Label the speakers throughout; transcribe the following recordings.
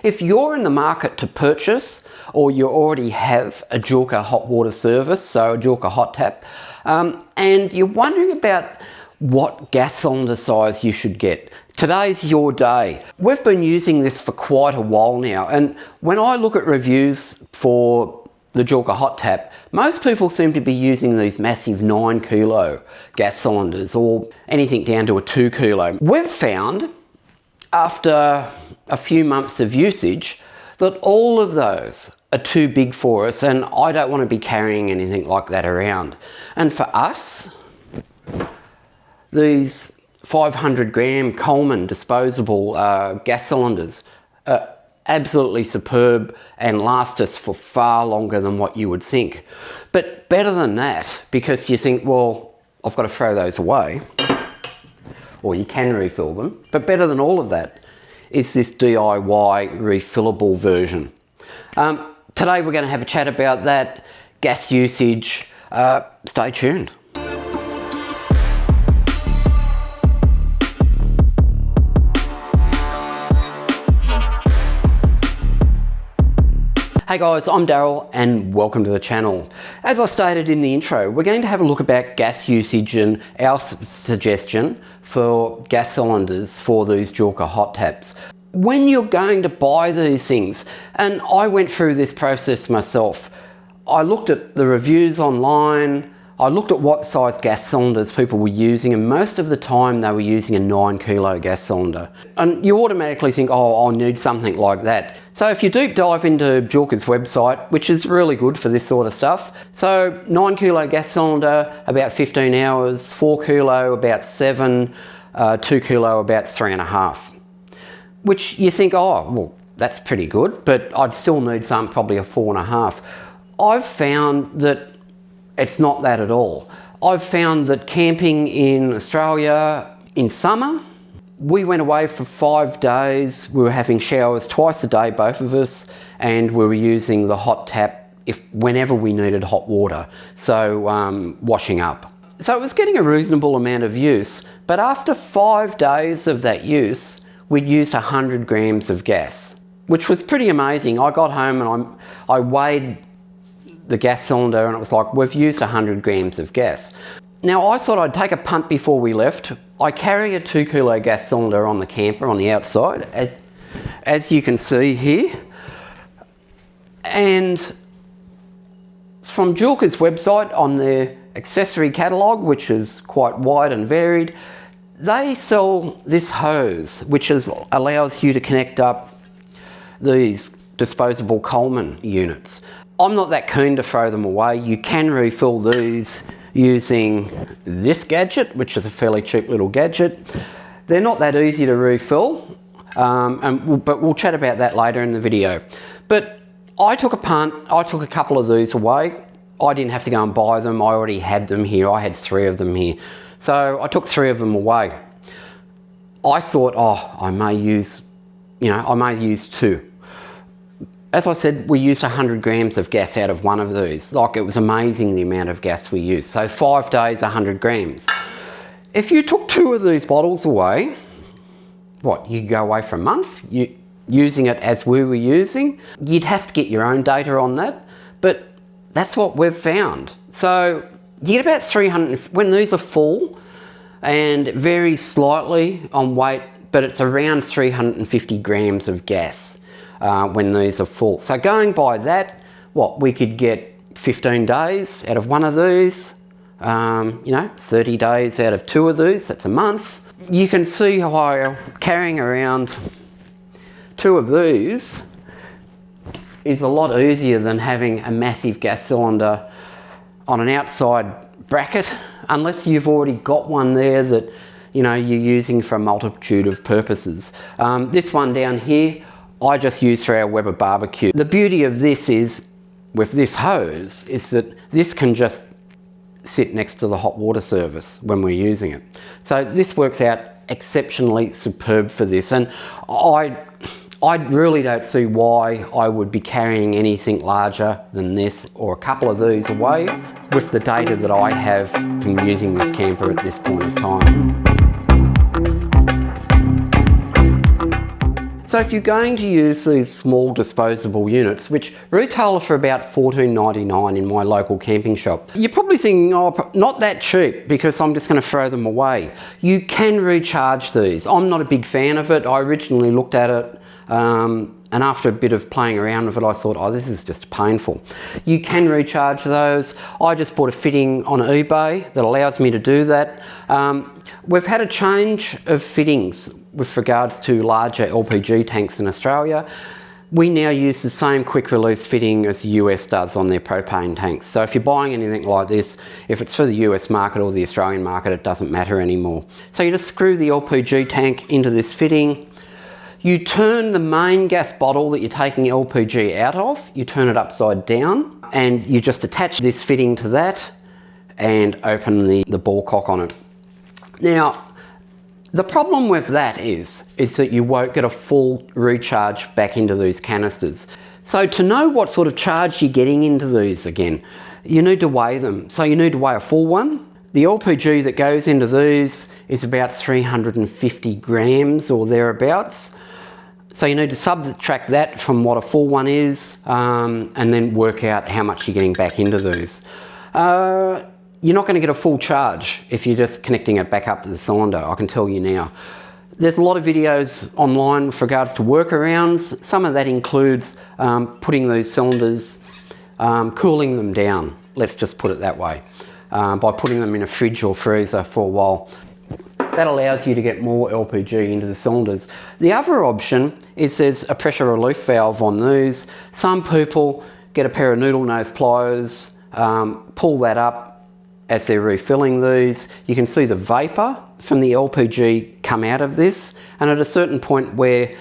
Speaker 1: if you're in the market to purchase, or you already have a JOOLCA hot water service, so a JOOLCA hot tap, and you're wondering about what gas cylinder size you should get, today's your day. We've been using this for quite a while now, and when I look at reviews for the JOOLCA hot tap, most people seem to be using these massive 9 kilo gas cylinders, or anything down to a 2 kilo. We've found after a few months of usage that all of those are too big for us, and I don't want to be carrying anything like that around. And for us, these 500 gram Coleman disposable gas cylinders are absolutely superb and last us for far longer than what you would think. But better than that, because you think, well, I've got to throw those away, or you can refill them. But better than all of that is this DIY refillable version. Today we're going to have a chat about that, gas usage. Stay tuned. Hey guys, I'm Daryl and welcome to the channel. As I stated in the intro, we're going to have a look about gas usage and our suggestion for gas cylinders for these JOOLCA hot taps. When you're going to buy these things, and I went through this process myself, I looked at the reviews online, I looked at what size gas cylinders people were using, and most of the time they were using a 9 kilo gas cylinder. And you automatically think, oh, I'll need something like that. So if you deep dive into JOOLCA's website, which is really good for this sort of stuff, so 9 kilo gas cylinder, about 15 hours, 4 kilo, about 7, 2 kilo, about 3.5. Which you think, oh, well, that's pretty good, but I'd still need some, probably a 4.5. I've found that it's not that at all. I've found that camping in Australia in summer, we went away for 5 days. We were having showers twice a day, both of us, and we were using the hot tap whenever we needed hot water, so washing up. So it was getting a reasonable amount of use, but after 5 days of that use, we'd used 100 grams of gas, which was pretty amazing. I got home and I weighed the gas cylinder and it was like, we've used 100 grams of gas. Now I thought I'd take a punt before we left. I carry a 2 kilo gas cylinder on the camper on the outside, as you can see here. And from JOOLCA's website on their accessory catalogue, which is quite wide and varied, they sell this hose, which allows you to connect up these disposable Coleman units. I'm not that keen to throw them away. You can refill these using this gadget, which is a fairly cheap little gadget. They're not that easy to refill, but we'll chat about that later in the video. But I took a punt. I took a couple of these away. I didn't have to go and buy them. I already had them here. I had 3 of them here. So I took 3 of them away. I thought, oh, I may use 2. As I said, we used 100 grams of gas out of one of these. Like, it was amazing the amount of gas we used. So 5 days, 100 grams. If you took 2 of these bottles away, what, you go away for a month? Using it as we were using? You'd have to get your own data on that, but that's what we've found. So you get about 300, when these are full, and it varies slightly on weight, but it's around 350 grams of gas when these are full. So going by that, what, we could get 15 days out of one of these, 30 days out of 2 of these, that's a month. You can see how carrying around 2 of these is a lot easier than having a massive gas cylinder on an outside bracket, unless you've already got one there that you're using for a multitude of purposes. This one down here, I just use for our Weber barbecue. The beauty of this is, with this hose, is that this can just sit next to the hot water service when we're using it. So this works out exceptionally superb for this, and I really don't see why I would be carrying anything larger than this or a couple of these away with the data that I have from using this camper at this point of time. So if you're going to use these small disposable units, which retail for about $14.99 in my local camping shop, you're probably thinking, oh, not that cheap because I'm just going to throw them away. You can recharge these. I'm not a big fan of it. I originally looked at it and after a bit of playing around with it, I thought, oh, this is just painful. You can recharge those. I just bought a fitting on eBay that allows me to do that. We've had a change of fittings with regards to larger LPG tanks in Australia. We now use the same quick release fitting as the US does on their propane tanks. So if you're buying anything like this, if it's for the US market or the Australian market, it doesn't matter anymore. So you just screw the LPG tank into this fitting. You turn the main gas bottle that you're taking LPG out of, you turn it upside down and you just attach this fitting to that and open the ball cock on it. Now, the problem with that is that you won't get a full recharge back into these canisters. So to know what sort of charge you're getting into these again, you need to weigh them. So you need to weigh a full one. The LPG that goes into these is about 350 grams or thereabouts. So you need to subtract that from what a full one is and then work out how much you're getting back into these. You're not going to get a full charge if you're just connecting it back up to the cylinder, I can tell you now. There's a lot of videos online with regards to workarounds. Some of that includes putting these cylinders, cooling them down, let's just put it that way, by putting them in a fridge or freezer for a while. That allows you to get more LPG into the cylinders. The other option is there's a pressure relief valve on these. Some people get a pair of noodle nose pliers, pull that up as they're refilling these. You can see the vapour from the LPG come out of this, and at a certain point where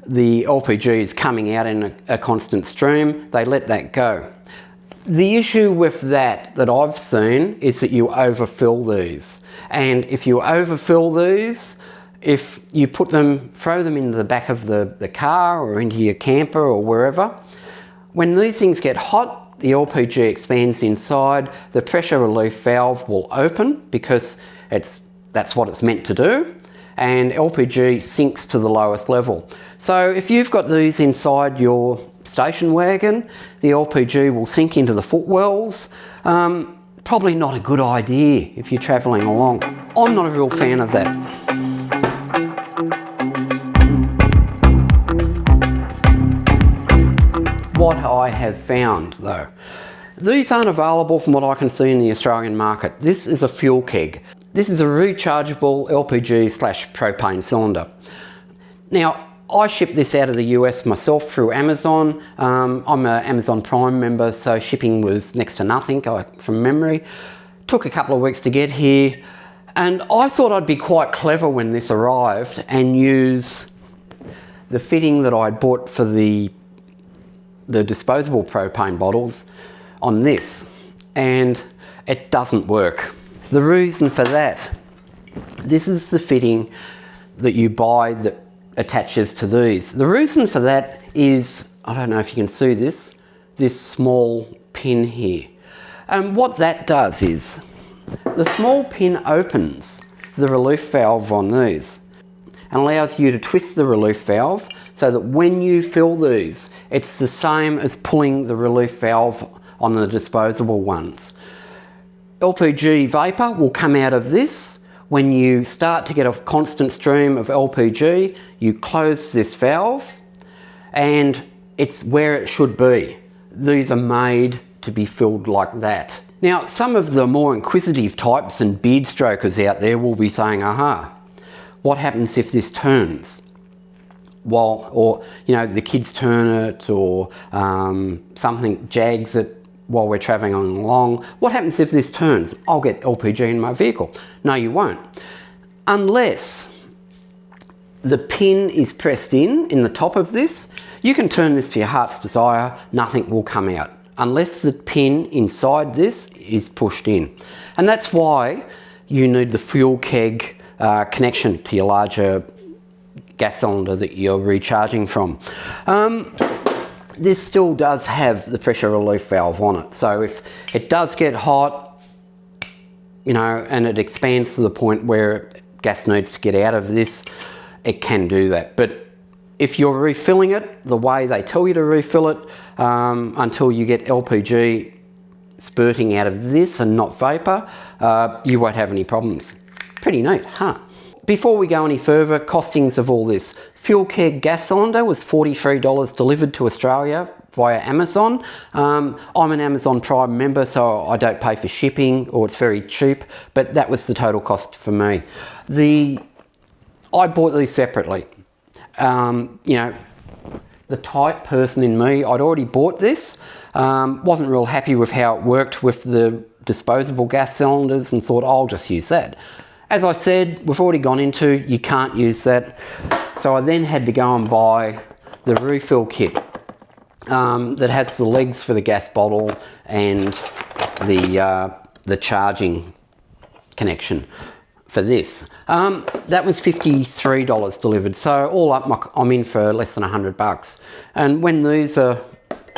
Speaker 1: the LPG is coming out in a constant stream, they let that go. The issue with that I've seen is that you overfill these. And if you overfill these, if you throw them into the back of the car or into your camper or wherever, when these things get hot, the LPG expands inside, the pressure relief valve will open because that's what it's meant to do, and LPG sinks to the lowest level. So if you've got these inside your station wagon, the LPG will sink into the footwells. Probably not a good idea if you're travelling along. I'm not a real fan of that. What I have found though, these aren't available from what I can see in the Australian market. This is a fuel keg. This is a rechargeable LPG/propane cylinder. Now, I shipped this out of the US myself through Amazon. I'm an Amazon Prime member, so shipping was next to nothing from memory. Took a couple of weeks to get here, and I thought I'd be quite clever when this arrived and use the fitting that I bought for the disposable propane bottles on this, and it doesn't work. The reason for that, this is the fitting that you buy that attaches to these. The reason for that is, I don't know if you can see this small pin here. And what that does is, the small pin opens the relief valve on these and allows you to twist the relief valve so that when you fill these, it's the same as pulling the relief valve on the disposable ones. LPG vapour will come out of this. When you start to get a constant stream of LPG, you close this valve and it's where it should be. These are made to be filled like that. Now, some of the more inquisitive types and beard strokers out there will be saying, aha, what happens if this turns? Or the kids turn it, or something jags it while we're travelling along. What happens if this turns? I'll get LPG in my vehicle. No, you won't. Unless the pin is pressed in the top of this. You can turn this to your heart's desire, nothing will come out. Unless the pin inside this is pushed in. And that's why you need the fuel keg connection to your larger gas cylinder that you're recharging from. This still does have the pressure relief valve on it. So if it does get hot, and it expands to the point where gas needs to get out of this, it can do that. But if you're refilling it the way they tell you to refill it, until you get LPG spurting out of this and not vapor, you won't have any problems. Pretty neat, huh? Before we go any further, costings of all this. Fuel keg gas cylinder was $43 delivered to Australia via Amazon. I'm an Amazon Prime member, so I don't pay for shipping, or it's very cheap, but that was the total cost for me. I bought these separately. You know, the tight person in me, I'd already bought this, wasn't real happy with how it worked with the disposable gas cylinders, and thought I'll just use that. As I said, we've already gone into, you can't use that. So I then had to go and buy the refill kit that has the legs for the gas bottle and the charging connection for this. That was $53 delivered. So all up, I'm in for less than $100. And when these are,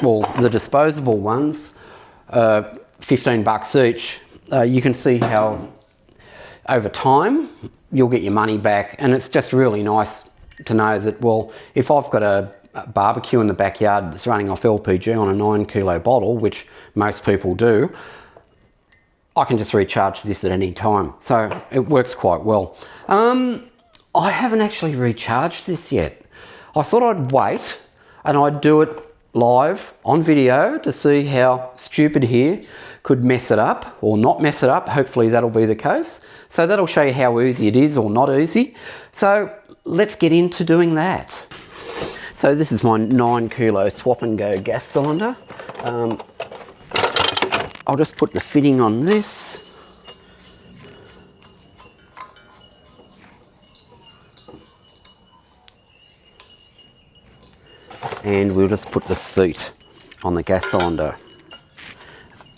Speaker 1: well, the disposable ones, $15 each, you can see how over time you'll get your money back. And it's just really nice to know that, well, if I've got a barbecue in the backyard that's running off LPG on a 9 kilo bottle, which most people do, I can just recharge this at any time. So it works quite well. I haven't actually recharged this yet. I thought I'd wait and I'd do it live on video to see how stupid here could mess it up or not mess it up. Hopefully that'll be the case. So that'll show you how easy it is or not easy. So let's get into doing that. So this is my 9 kilo swap and go gas cylinder. I'll just put the fitting on this. And we'll just put the feet on the gas cylinder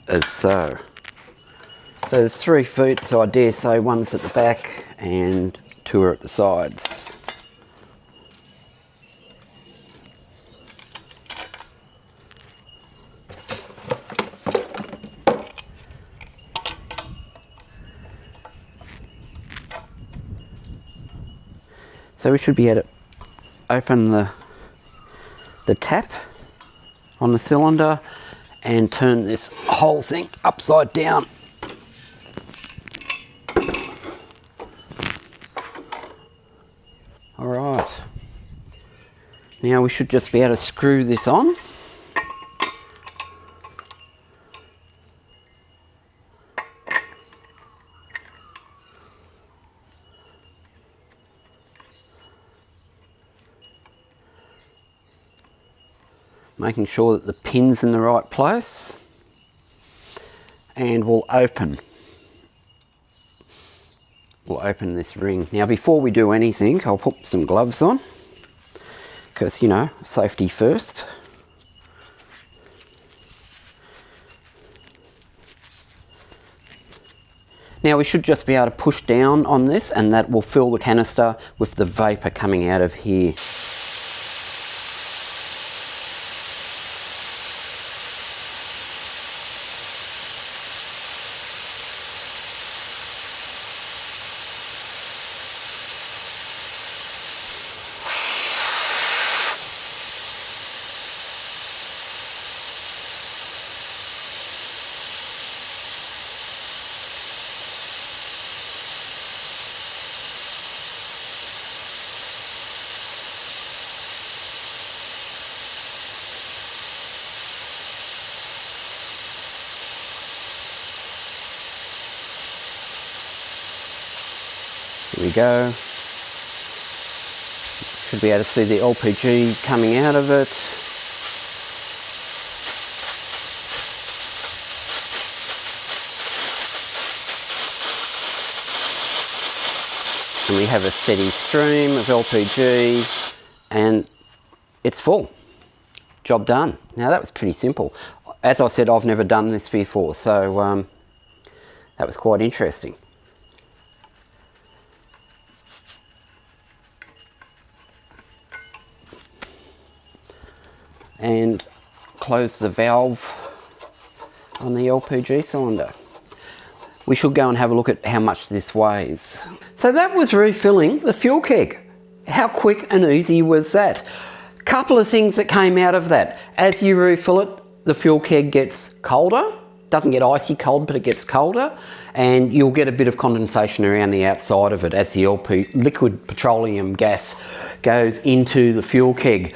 Speaker 1: as so. So there's 3 feet, so I dare say one's at the back and 2 are at the sides. So we should be able to open the tap on the cylinder and turn this whole thing upside down. All right. Now we should just be able to screw this on. Making sure that the pin's in the right place, and we'll open this ring. Now before we do anything, I'll put some gloves on because, you know, safety first. Now we should just be able to push down on this and that will fill the canister with the vapor coming out of here. Here we go. Should be able to see the LPG coming out of it. And we have a steady stream of LPG and it's full. Job done. Now that was pretty simple. As I said, I've never done this before, so that was quite interesting. And close the valve on the LPG cylinder. We should go and have a look at how much this weighs. So that was refilling the fuel keg. How quick and easy was that? Couple of things that came out of that. As you refill it, the fuel keg gets colder. Doesn't get icy cold, but it gets colder, and you'll get a bit of condensation around the outside of it as the liquid petroleum gas goes into the fuel keg.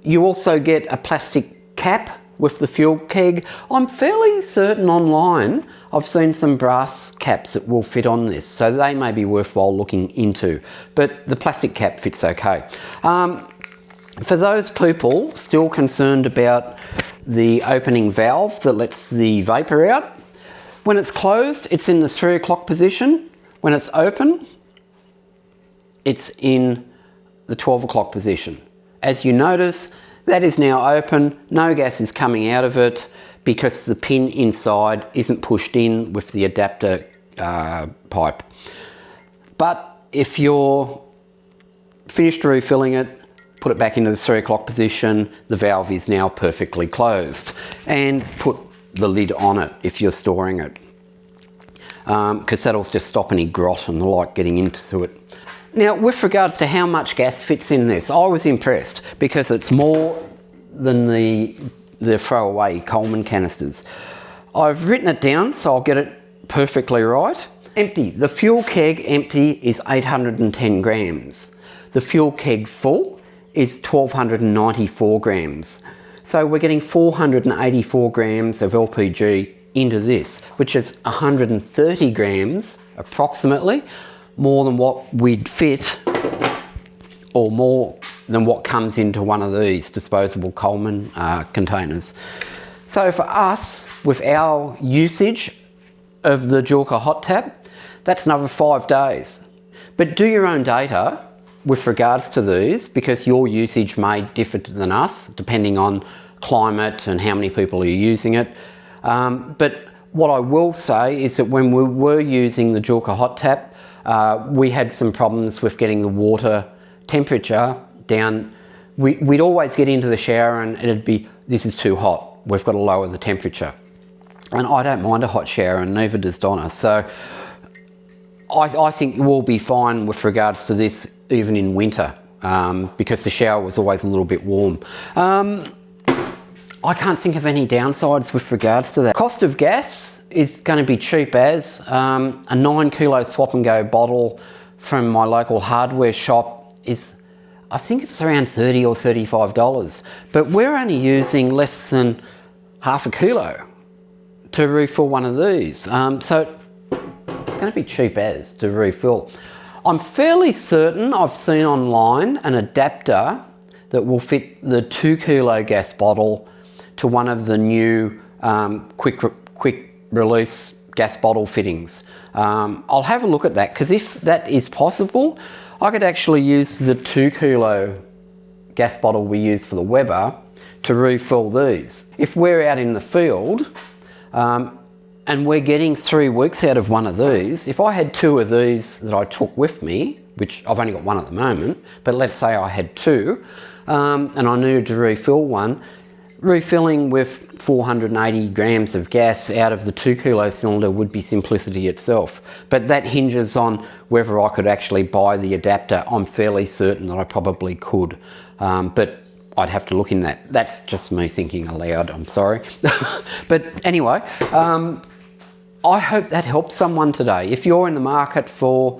Speaker 1: You also get a plastic cap with the fuel keg. I'm fairly certain online I've seen some brass caps that will fit on this, so they may be worthwhile looking into, but the plastic cap fits okay. For those people still concerned about the opening valve that lets the vapour out, when it's closed, it's in the 3 o'clock position. When it's open, it's in the 12 o'clock position. As you notice, that is now open, no gas is coming out of it because the pin inside isn't pushed in with the adapter pipe. But if you're finished refilling it, put it back into the 3 o'clock position, the valve is now perfectly closed, and put the lid on it if you're storing it, because that'll just stop any grot and the like getting into it. Now, with regards to how much gas fits in this, I was impressed because it's more than the throwaway Coleman canisters. I've written it down so I'll get it perfectly right. Empty. The fuel keg empty is 810 grams. The fuel keg full is 1294 grams. So we're getting 484 grams of LPG into this, which is 130 grams approximately more than what we'd fit, or more than what comes into one of these disposable Coleman containers. So for us, with our usage of the JOOLCA Hot Tap, that's another 5 days. But do your own data with regards to these, because your usage may differ than us depending on climate and how many people are using it. But what I will say is that when we were using the JOOLCA Hot Tap, we had some problems with getting the water temperature down. We'd always get into the shower and it'd be, this is too hot, we've got to lower the temperature. And I don't mind a hot shower, and neither does Donna. So I think we'll be fine with regards to this even in winter, because the shower was always a little bit warm. I can't think of any downsides with regards to that. Cost of gas is going to be cheap as a 9 kilo swap and go bottle from my local hardware shop is, I think it's around $30 or $35, but we're only using less than half a kilo to refill one of these. So it's going to be cheap as to refill. I'm fairly certain I've seen online an adapter that will fit the 2 kilo gas bottle to one of the new quick release gas bottle fittings. I'll have a look at that, because if that is possible, I could actually use the 2 kilo gas bottle we use for the Weber to refill these. If we're out in the field and we're getting 3 weeks out of one of these, if I had 2 of these that I took with me, which I've only got 1 at the moment, but let's say I had 2 and I needed to refill one, refilling with 480 grams of gas out of the 2 kilo cylinder would be simplicity itself. But that hinges on whether I could actually buy the adapter. I'm fairly certain that I probably could, but I'd have to look in that. That's just me thinking aloud, I'm sorry. But anyway, I hope that helps someone today. If you're in the market for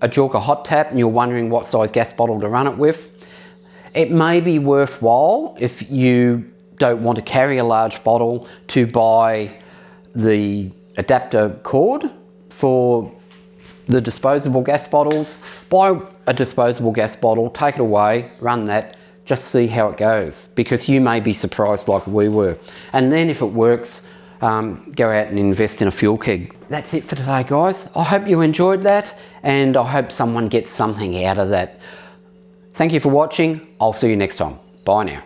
Speaker 1: a JOOLCA Hot Tap and you're wondering what size gas bottle to run it with, it may be worthwhile, if you don't want to carry a large bottle, to buy the adapter cord for the disposable gas bottles. Buy a disposable gas bottle, take it away, run that, just see how it goes, because you may be surprised like we were. And then if it works, go out and invest in a fuel keg. That's it for today, guys. I hope you enjoyed that, and I hope someone gets something out of that. Thank you for watching. I'll see you next time. Bye now.